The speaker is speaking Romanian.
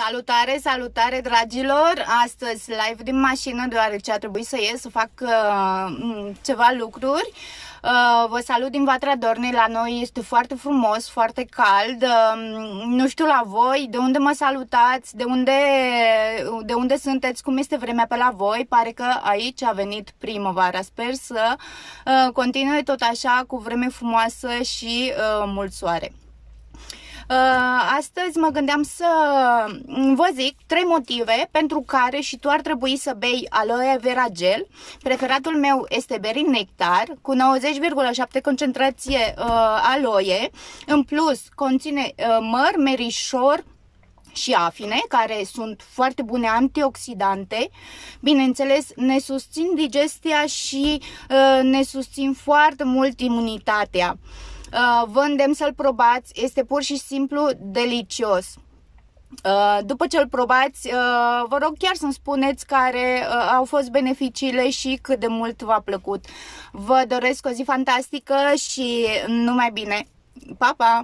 Salutare, salutare dragilor! Astăzi live din mașină, deoarece a trebuit să ies să fac ceva lucruri. Vă salut din Vatra Dornei. La noi este foarte frumos, foarte cald. Nu știu la voi, de unde mă salutați, de unde sunteți, cum este vremea pe la voi. Pare că aici a venit primăvara. Sper să continue tot așa, cu vreme frumoasă și mult soare. Astăzi mă gândeam să vă zic 3 motive pentru care și tu ar trebui să bei aloe vera gel. Preferatul meu este berry nectar cu 90,7 concentrație aloe. În plus conține măr, merișor și afine, care sunt foarte bune antioxidante. Bineînțeles, ne susțin digestia și ne susțin foarte mult imunitatea. Vă îndemn să-l probați, este pur și simplu delicios. După ce îl probați, vă rog chiar să-mi spuneți care au fost beneficiile și cât de mult v-a plăcut. Vă doresc o zi fantastică și numai bine! Pa, pa!